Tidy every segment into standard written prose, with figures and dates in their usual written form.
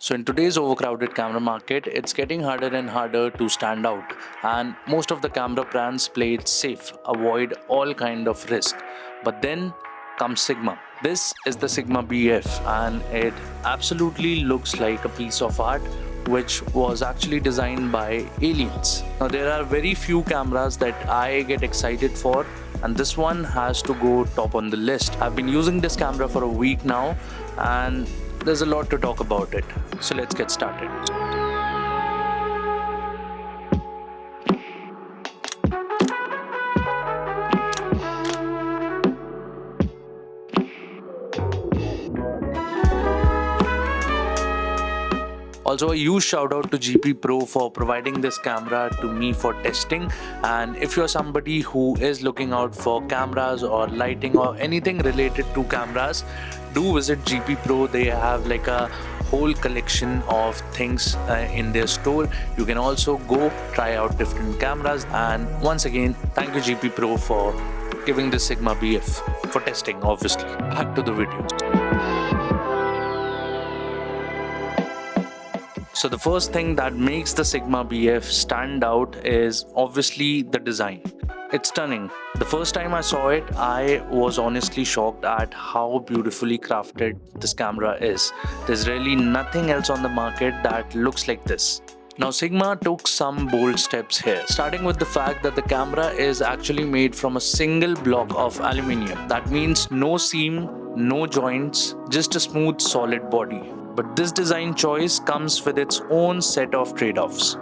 So in today's overcrowded camera market, it's getting harder and harder to stand out, and most of the camera brands play it safe, avoid all kind of risk. But then comes Sigma. This is the Sigma BF, and it absolutely looks like a piece of art which was actually designed by aliens. Now there are very few cameras that I get excited for, and this one has to go top on the list. I've been using this camera for a week now, and there's a lot to talk about it. So let's get started. Also, a huge shout out to GP Pro for providing this camera to me for testing. And if you're somebody who is looking out for cameras or lighting or anything related to cameras, do visit GP Pro. They have like a whole collection of things in their store. You can also go try out different cameras. And once again, thank you GP Pro for giving this Sigma BF for testing, obviously. Back to the video. So the first thing that makes the Sigma BF stand out is obviously the design. It's stunning. The first time I saw it, I was honestly shocked at how beautifully crafted this camera is. There's really nothing else on the market that looks like this. Now Sigma took some bold steps here, starting with the fact that the camera is actually made from a single block of aluminium. That means no seam, no joints, just a smooth solid body. But this design choice comes with its own set of trade-offs.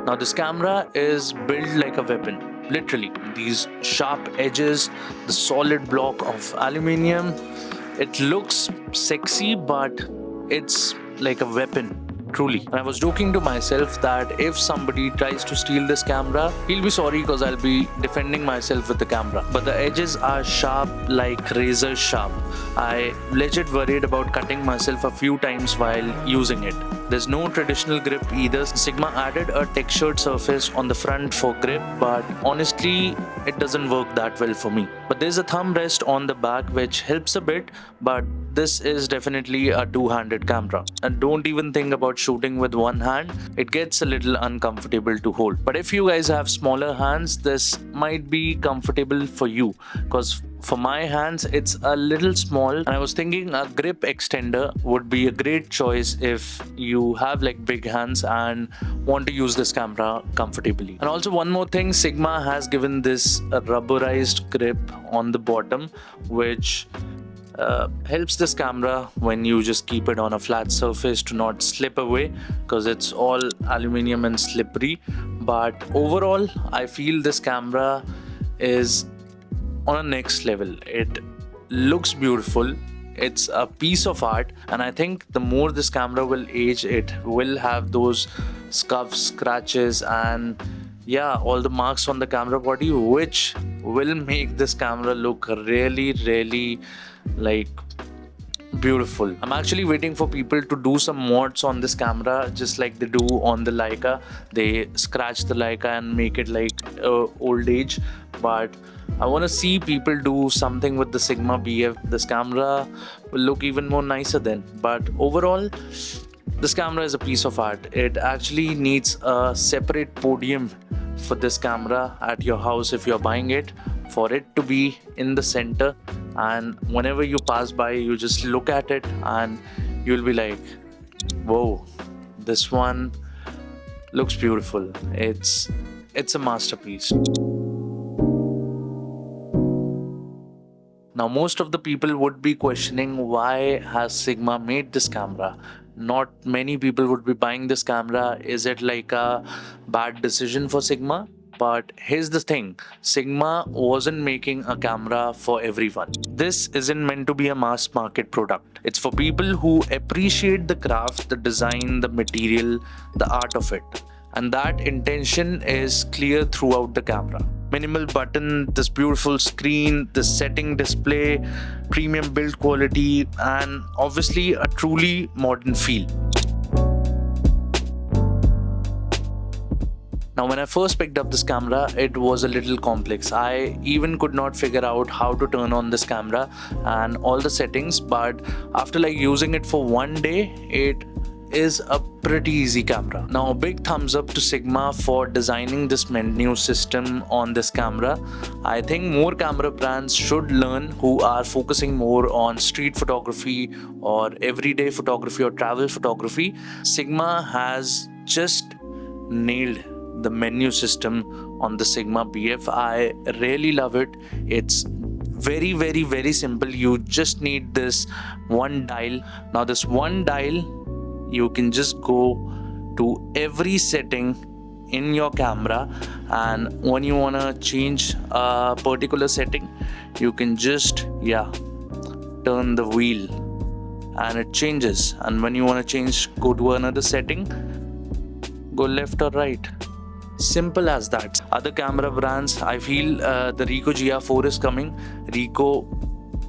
Now this camera is built like a weapon, literally. These sharp edges, the solid block of aluminium, it looks sexy, but it's like a weapon. Truly. And I was joking to myself that if somebody tries to steal this camera, he'll be sorry because I'll be defending myself with the camera. But the edges are sharp, like razor sharp. I legit worried about cutting myself a few times while using it. There's no traditional grip either. Sigma added a textured surface on the front for grip, but honestly, it doesn't work that well for me. But there's a thumb rest on the back which helps a bit, but this is definitely a two-handed camera. And don't even think about shooting with one hand. It gets a little uncomfortable to hold. But if you guys have smaller hands, this might be comfortable for you, because for my hands, it's a little small, and I was thinking a grip extender would be a great choice if you have like big hands and want to use this camera comfortably. And also one more thing, Sigma has given this a rubberized grip on the bottom, which helps this camera when you just keep it on a flat surface to not slip away, because it's all aluminium and slippery. But overall, I feel this camera is on a next level. It looks beautiful. It's a piece of art, and I think the more this camera will age, it will have those scuffs, scratches, and yeah, all the marks on the camera body, which will make this camera look really like beautiful. I'm actually waiting for people to do some mods on this camera, just like they do on the Leica. They scratch the Leica and make it like old age, but I want to see people do something with the Sigma BF. This camera will look even more nicer then. But overall, this camera is a piece of art. It actually needs a separate podium for this camera at your house if you're buying it, for it to be in the center, and whenever you pass by, you just look at it and you'll be like, whoa, this one looks beautiful. It's a masterpiece. Now most of the people would be questioning, why has Sigma made this camera? Not many people would be buying this camera. Is it like a bad decision for Sigma? But here's the thing, Sigma wasn't making a camera for everyone. This isn't meant to be a mass market product. It's for people who appreciate the craft, the design, the material, the art of it. And that intention is clear throughout the camera. Minimal button, this beautiful screen, this setting display, premium build quality, and obviously a truly modern feel. Now, when I first picked up this camera, it was a little complex. I even could not figure out how to turn on this camera and all the settings, but after like using it for one day, it is a pretty easy camera. Now, a big thumbs up to Sigma for designing this menu system on this camera. I think more camera brands should learn who are focusing more on street photography or everyday photography or travel photography. Sigma has just nailed the menu system on the Sigma BF. I really love it. It's very simple. You just need this one dial. Now, this one dial, you can just go to every setting in your camera, and when you want to change a particular setting, you can just turn the wheel and it changes. And when you want to change, go to another setting, go left or right. Simple as that. Other camera brands, I feel the Ricoh GR4 is coming. Ricoh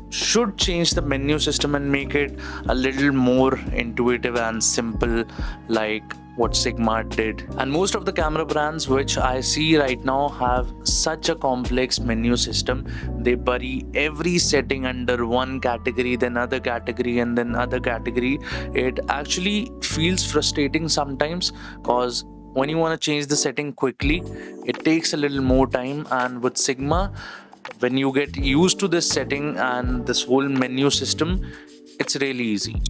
should change the menu system and make it a little more intuitive and simple, like what Sigma did. And most of the camera brands which I see right now have such a complex menu system. They bury every setting under one category, then other category, and then other category. It actually feels frustrating sometimes, because when you want to change the setting quickly, it takes a little more time. And with Sigma, when you get used to this setting and this whole menu system, it's really easy.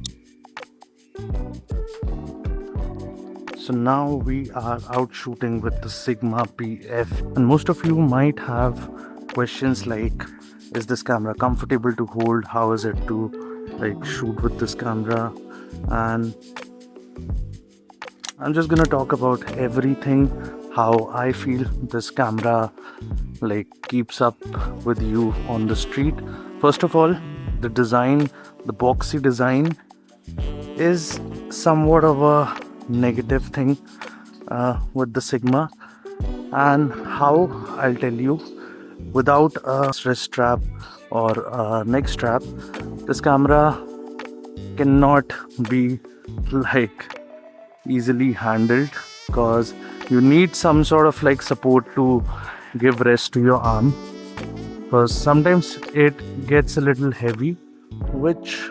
So now we are out shooting with the Sigma BF, and most of you might have questions like, is this camera comfortable to hold? How is it to like shoot with this camera? And I'm just gonna talk about everything, how I feel this camera like keeps up with you on the street. First of all, the design, the boxy design is somewhat of a negative thing with the Sigma. And how, I'll tell you, without a wrist strap or a neck strap, this camera cannot be like easily handled, because you need some sort of like support to give rest to your arm, because sometimes it gets a little heavy, which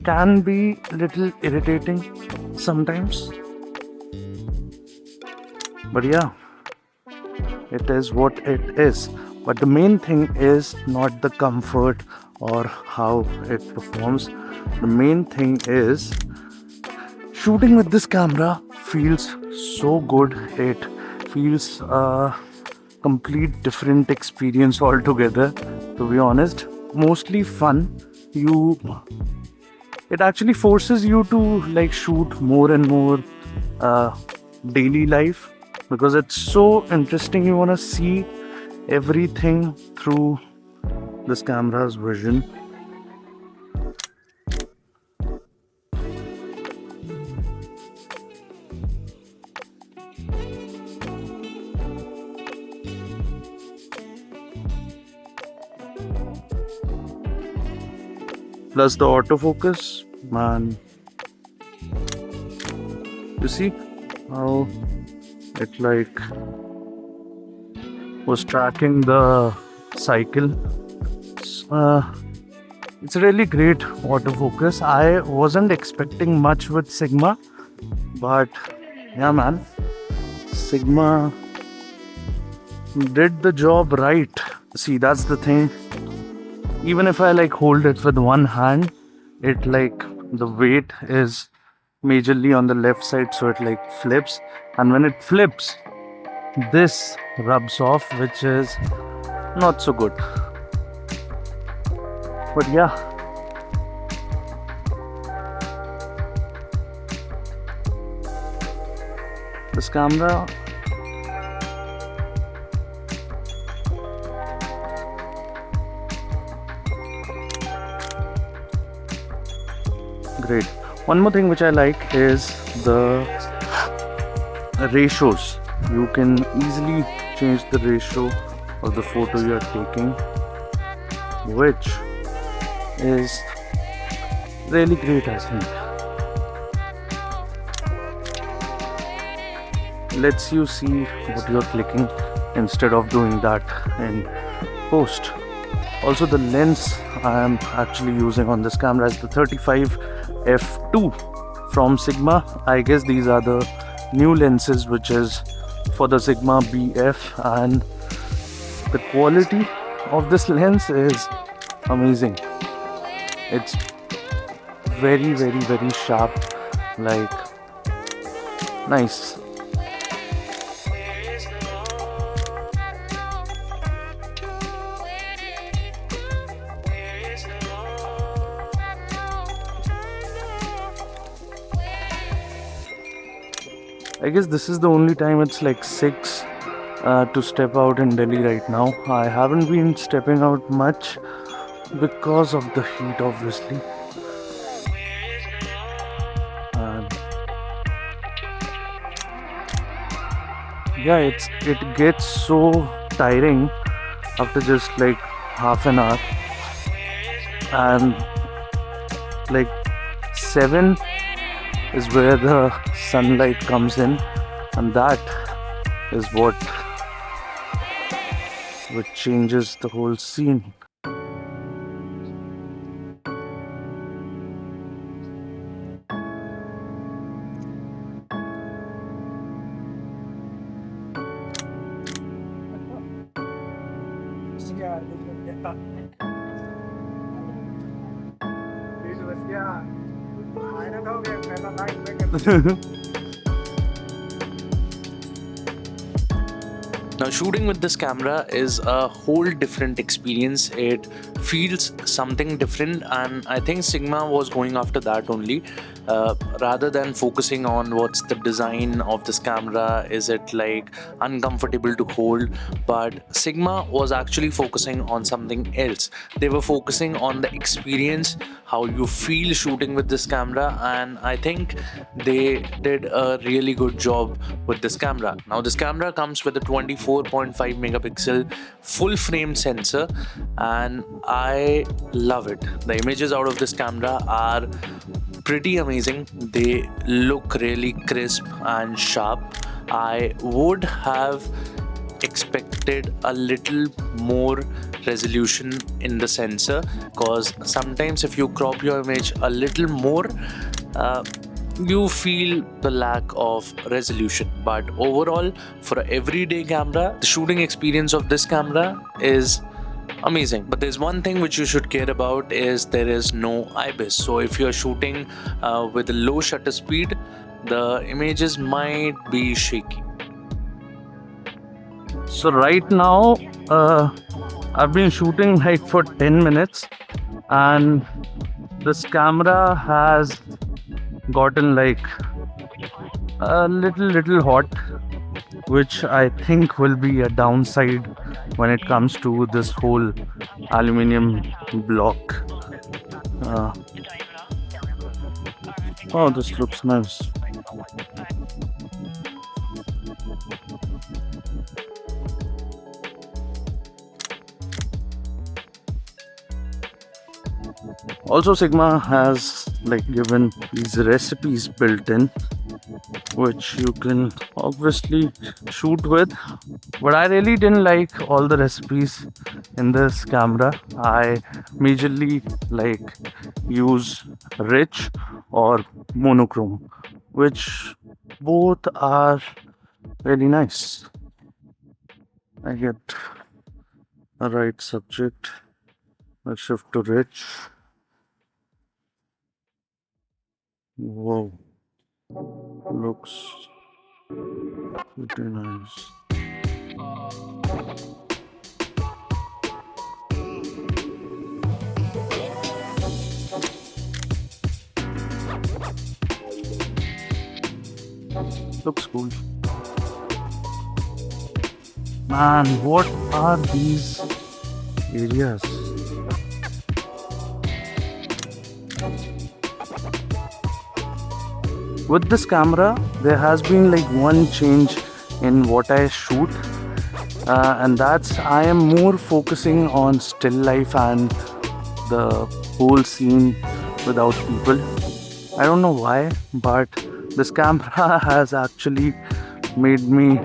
can be a little irritating sometimes. But yeah, it is what it is. But the main thing is not the comfort or how it performs. The main thing is shooting with this camera feels so good. It feels a complete different experience altogether, to be honest. Mostly fun. It actually forces you to like shoot more and more daily life, because it's so interesting. You want to see everything through this camera's vision. Plus the autofocus, man. You see how it like was tracking the cycle. It's really great autofocus. I wasn't expecting much with Sigma, but yeah, man, Sigma did the job right. See, that's the thing. Even if I like hold it with one hand, it like the weight is majorly on the left side, so it like flips, and when it flips, this rubs off, which is not so good. But yeah, this camera great. One more thing which I like is the ratios. You can easily change the ratio of the photo you are taking, which is Really great, I think. Lets you see what you're clicking instead of doing that in post. Also, the lens I am actually using on this camera is the 35 f2 from Sigma. I guess these are the new lenses, which is for the Sigma BF, and the quality of this lens is amazing. It's very, very, very sharp, like nice. I guess this is the only time it's like 6 to step out in Delhi right now. I haven't been stepping out much because of the heat, obviously. And yeah, it gets so tiring after just like half an hour, and like 7 is where the sunlight comes in, and that is what changes the whole scene. Now, shooting with this camera is a whole different experience. It feels something different, and I think Sigma was going after that only. Rather than focusing on what's the design of this camera, is it like uncomfortable to hold, but Sigma was actually focusing on something else. They were focusing on the experience, how you feel shooting with this camera, and I think they did a really good job with this camera. Now, this camera comes with a 24.5 megapixel full frame sensor, and I love it. The images out of this camera are pretty amazing. They look really crisp and sharp. I would have expected a little more resolution in the sensor, because sometimes if you crop your image a little more, you feel the lack of resolution. But overall, for an everyday camera, the shooting experience of this camera is amazing. But there's one thing which you should care about, is there is no IBIS. So if you're shooting with a low shutter speed, the images might be shaky. So right now, I've been shooting like for 10 minutes, and this camera has gotten like a little hot, which I think will be a downside when it comes to this whole aluminium block. Oh, this looks nice. Also, Sigma has like given these recipes built in, which you can obviously shoot with. But I really didn't like all the recipes in this camera. I majorly like use rich or monochrome, which both are very nice. I get a right subject. Let's shift to rich. Whoa, looks pretty nice. Looks cool. Man, what are these areas? With this camera, there has been like one change in what I shoot, and that's I am more focusing on still life and the whole scene without people. I don't know why, but this camera has actually made me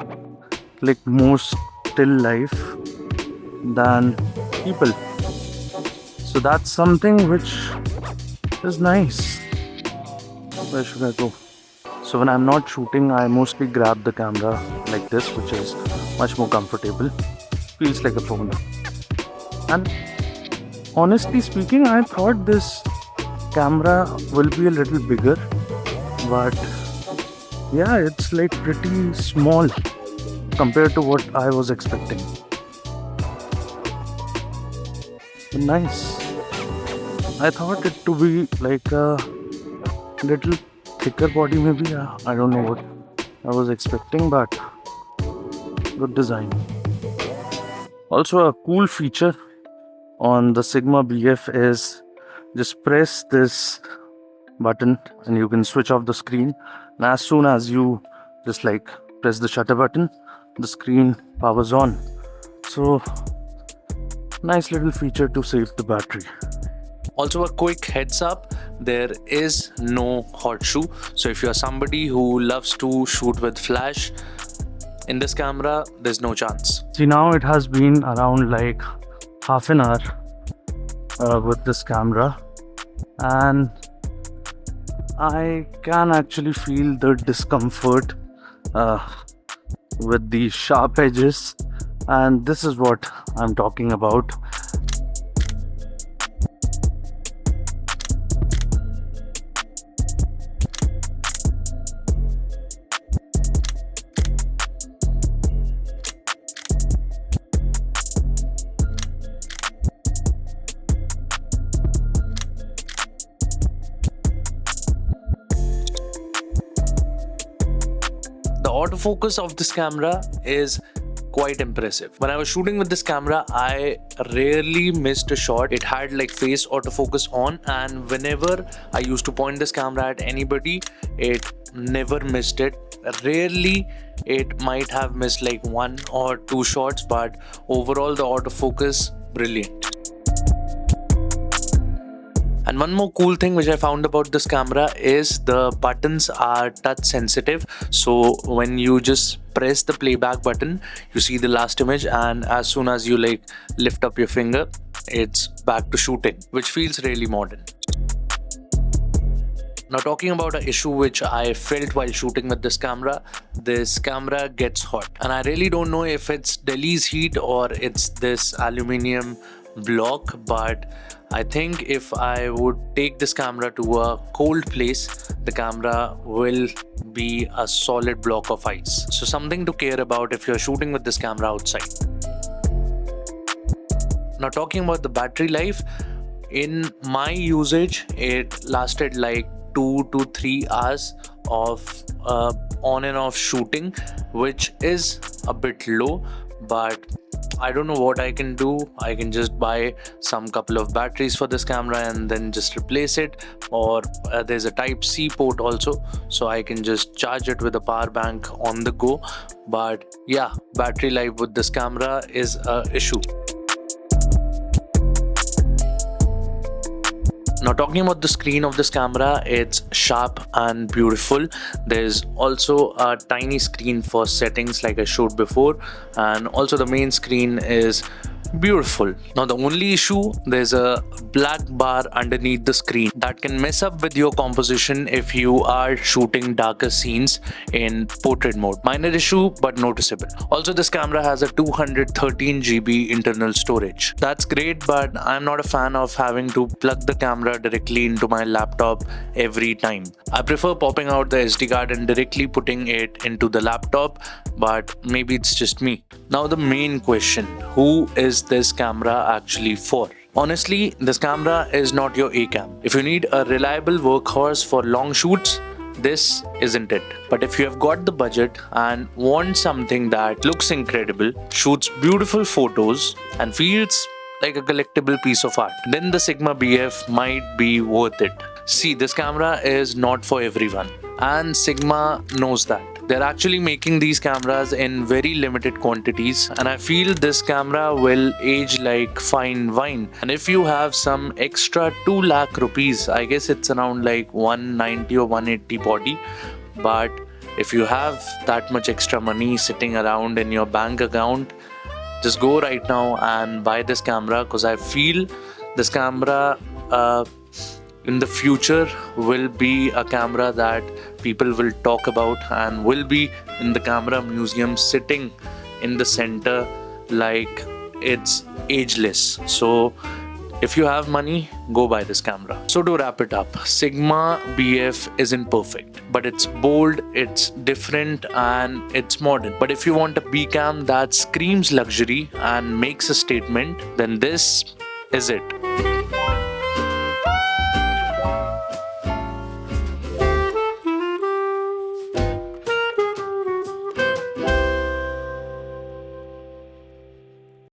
like more still life than people. So that's something which is nice. Where should I go? So when I'm not shooting, I mostly grab the camera like this, which is much more comfortable. Feels like a phone. And honestly speaking, I thought this camera will be a little bigger, but yeah, it's like pretty small compared to what I was expecting. Nice. I thought it to be like a little thicker body, maybe. I don't know what I was expecting, but good design. Also, a cool feature on the Sigma BF is just press this button and you can switch off the screen. And as soon as you just like press the shutter button, the screen powers on. So, nice little feature to save the battery. Also, a quick heads up, there is no hot shoe. So if you're somebody who loves to shoot with flash, in this camera, there's no chance. See, now it has been around like half an hour with this camera, and I can actually feel the discomfort with the sharp edges, and this is what I'm talking about. The autofocus of this camera is quite impressive. When I was shooting with this camera, I rarely missed a shot. It had like face autofocus on, and whenever I used to point this camera at anybody, it never missed it. Rarely it might have missed like 1 or 2 shots, but overall the autofocus brilliant. And one more cool thing which I found about this camera is the buttons are touch sensitive. So when you just press the playback button, you see the last image, and as soon as you like lift up your finger, it's back to shooting, which feels really modern. Now, talking about an issue which I felt while shooting with this camera gets hot, and I really don't know if it's Delhi's heat or it's this aluminium block, but I think if I would take this camera to a cold place, the camera will be a solid block of ice. So something to care about if you're shooting with this camera outside. Now, talking about the battery life, in my usage, it lasted like 2 to 3 hours of on and off shooting, which is a bit low, but I don't know what I can do. I can just buy some couple of batteries for this camera and then just replace it, or there's a type C port also, so I can just charge it with a power bank on the go. But yeah, battery life with this camera is a issue. Now, talking about the screen of this camera, it's sharp and beautiful. There's also a tiny screen for settings like I showed before, and also the main screen is beautiful. Now, the only issue, there's a black bar underneath the screen that can mess up with your composition if you are shooting darker scenes in portrait mode. Minor issue, but noticeable. Also, this camera has a 213 GB internal storage. That's great, but I'm not a fan of having to plug the camera directly into my laptop every time. I prefer popping out the SD card and directly putting it into the laptop, but maybe it's just me. Now, the main question, who is this camera actually for? Honestly, this camera is not your A-cam. If you need a reliable workhorse for long shoots, this isn't it. But if you have got the budget and want something that looks incredible, shoots beautiful photos, and feels like a collectible piece of art, then the Sigma BF might be worth it. See, this camera is not for everyone, and Sigma knows that. They're actually making these cameras in very limited quantities, and I feel this camera will age like fine wine. And if you have some extra 2 lakh rupees, I guess it's around like 190 or 180 body, but if you have that much extra money sitting around in your bank account, just go right now and buy this camera, because I feel this camera in the future will be a camera that people will talk about and will be in the camera museum, sitting in the center like it's ageless. So if you have money, go buy this camera. So to wrap it up, Sigma BF isn't perfect, but it's bold, it's different, and it's modern. But if you want a B cam that screams luxury and makes a statement, then this is it.